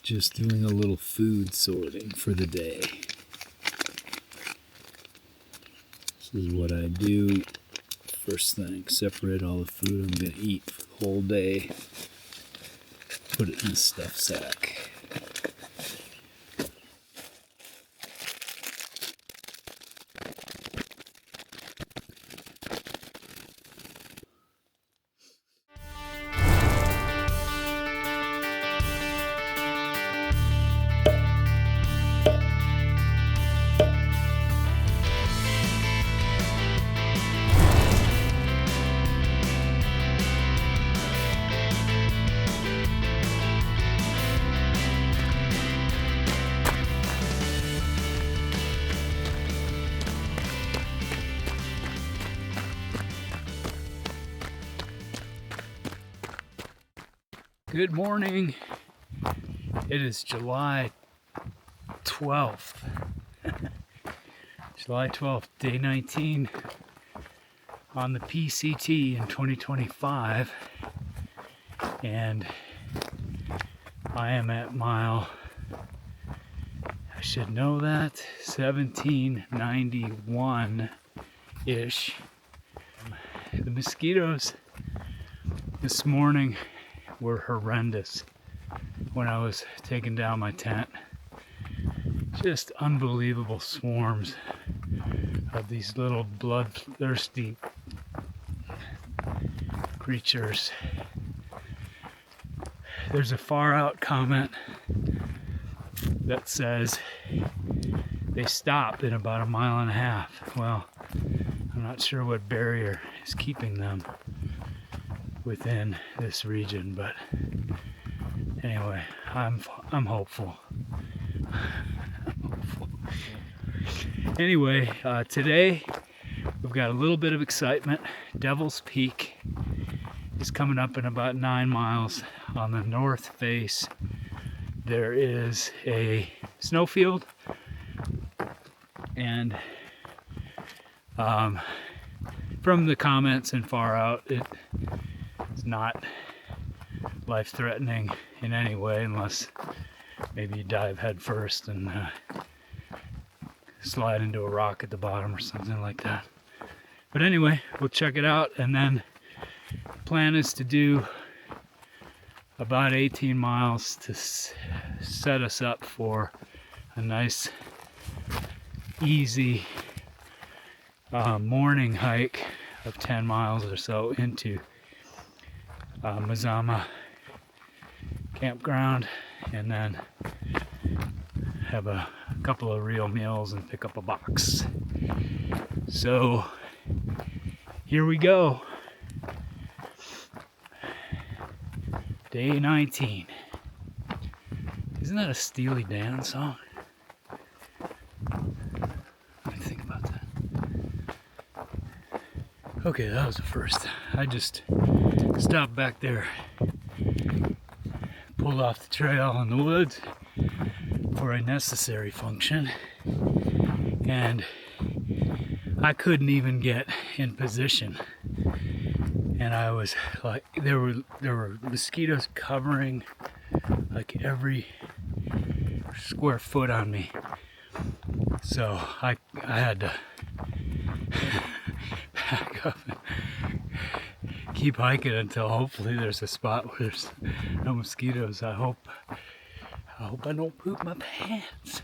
Just doing a little food sorting for the day. This is what I do first thing. Separate all the food I'm going to eat for the whole day. Put it in a stuff sack. Good morning. It is July 12th. July 12th, day 19 on the PCT in 2025. And I am at mile, I should know that, 1791-ish. The mosquitoes this morning were horrendous when I was taking down my tent. Just unbelievable swarms of these little bloodthirsty creatures. There's a far out comment that says they stop in about 1.5 miles. Well, I'm not sure what barrier is keeping them within this region, but anyway, I'm hopeful. I'm hopeful. Anyway, today we've got a little bit of excitement. Devil's Peak is coming up in about 9 miles. On the north face, there is a snowfield, and from the comments and far out, it's not life-threatening in any way, unless maybe you dive head first and slide into a rock at the bottom or something like that. But anyway, we'll check it out, and then the plan is to do about 18 miles to set us up for a nice, easy morning hike of 10 miles or so into Mazama campground, and then have a couple of real meals and pick up a box. So here we go. Day 19. Isn't that a Steely Dan song? What do you think about that? Okay, that was the first. I just stopped back there, pulled off the trail in the woods for a necessary function, and I couldn't even get in position. And I was like, there were mosquitoes covering like every square foot on me. So I had to back up and keep hiking until hopefully there's a spot where there's no mosquitoes. I hope I don't poop my pants.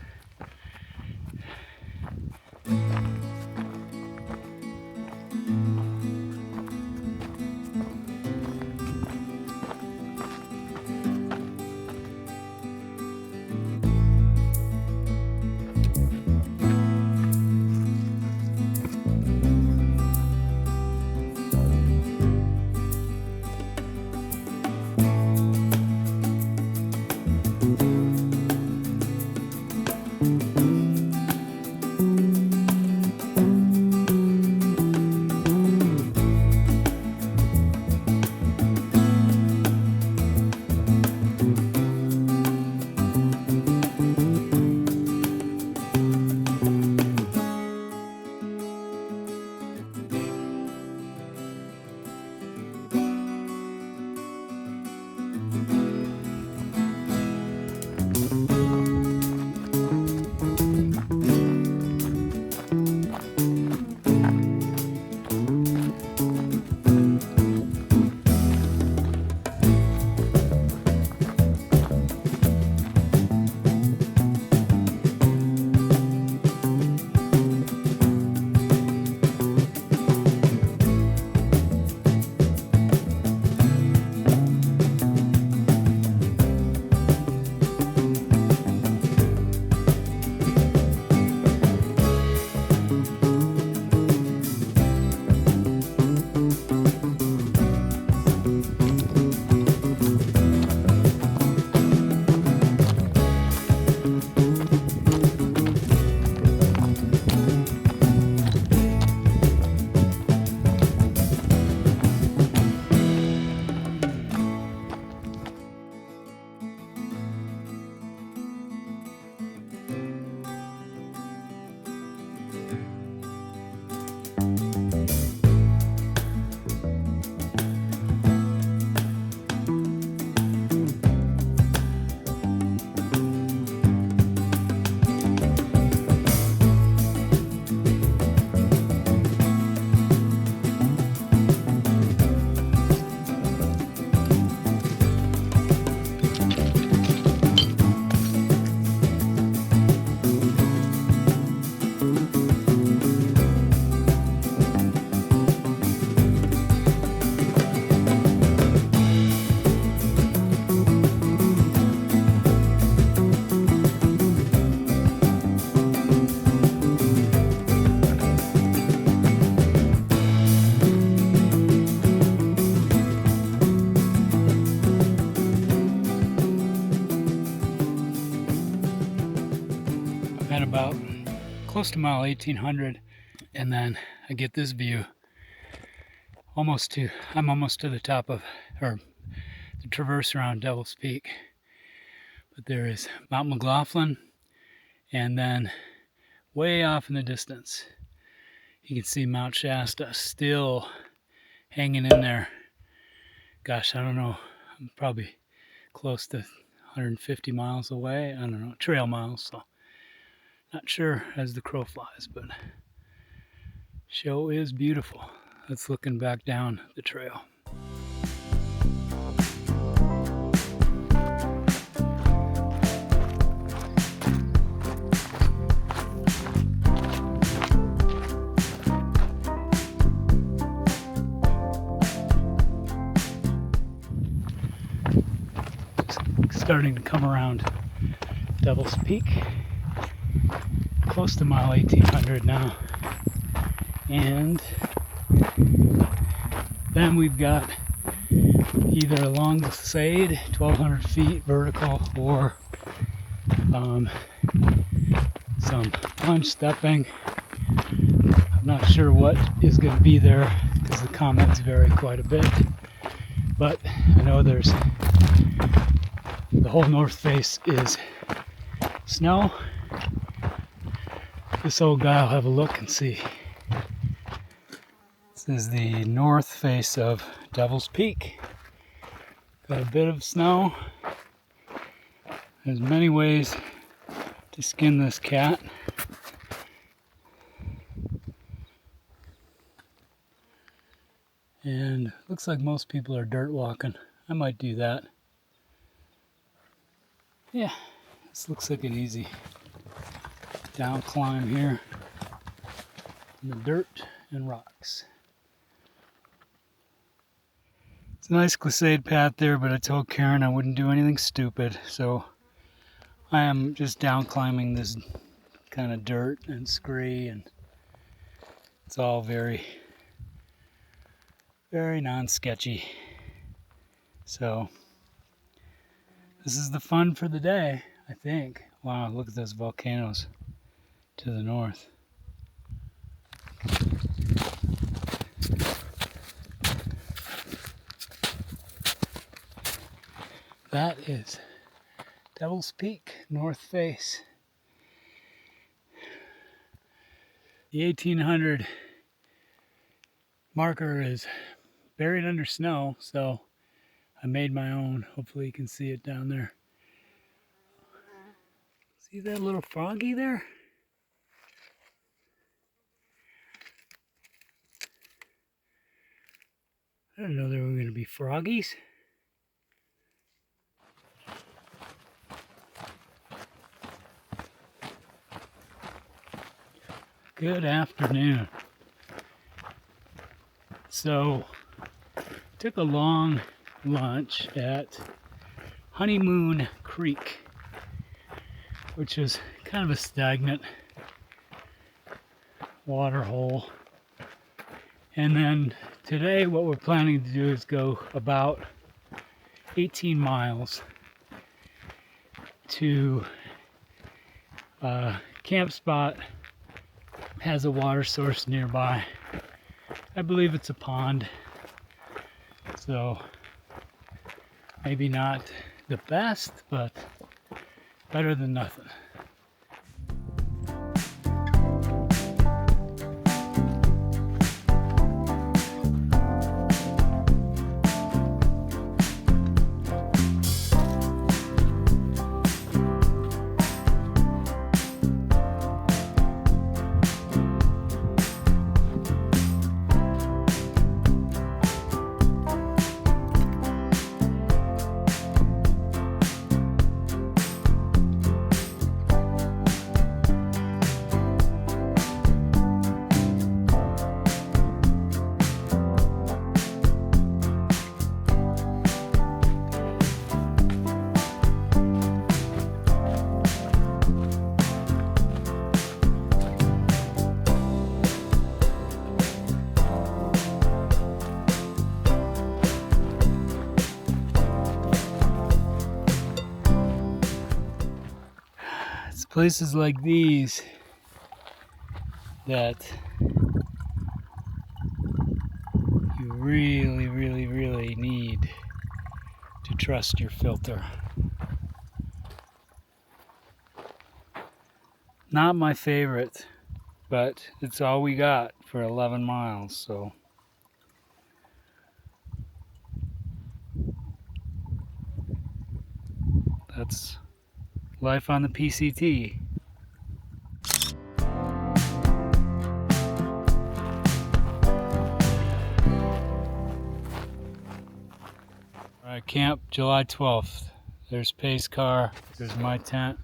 at about close to mile 1800, and then I get this view I'm almost to the top of, or the traverse around Devil's Peak. But there is Mount McLoughlin, and then way off in the distance, you can see Mount Shasta still hanging in there. Gosh, I don't know, I'm probably close to 150 miles away. I don't know, trail miles, so not sure as the crow flies, but show is beautiful. That's looking back down the trail. Starting to come around Devil's Peak, close to mile 1800 now, and then we've got either a long glissade, 1200 feet vertical, or some plunge stepping. I'm not sure what is going to be there because the comments vary quite a bit, but I know there's the whole north face is snow. This old guy will have a look and see. This is the north face of Devil's Peak. Got a bit of snow. There's many ways to skin this cat. And looks like most people are dirt walking. I might do that. Yeah, this looks like an easy down climb here in the dirt and rocks. It's a nice glissade path there, but I told Karen I wouldn't do anything stupid, so I am just down climbing this kind of dirt and scree, and it's all very, very non-sketchy. So this is the fun for the day, I think. Wow, look at those volcanoes to the north. That is Devil's Peak, north face. The 1800 marker is buried under snow, so I made my own. Hopefully you can see it down there. See that little froggy there? I didn't know there were going to be froggies. Good afternoon. So, took a long lunch at Honeymoon Creek, which is kind of a stagnant water hole. And then today what we're planning to do is go about 18 miles to a camp spot. Has a water source nearby. I believe it's a pond, so maybe not the best, but better than nothing. Places like these that you really, really, really need to trust your filter. Not my favorite, but it's all we got for 11 miles, so. That's life on the PCT. Alright, camp July 12th. There's Pace Car, there's my tent.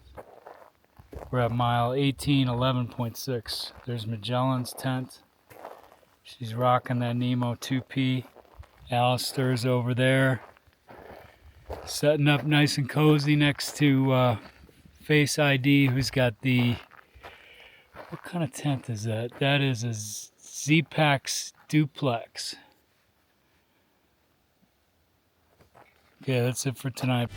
We're at mile 1811.6. There's Magellan's tent. She's rocking that Nemo 2P. Alistair's over there, setting up nice and cozy next to Face ID, who's got the, what kind of tent is that? That is a Z-Pax duplex. Okay, that's it for tonight.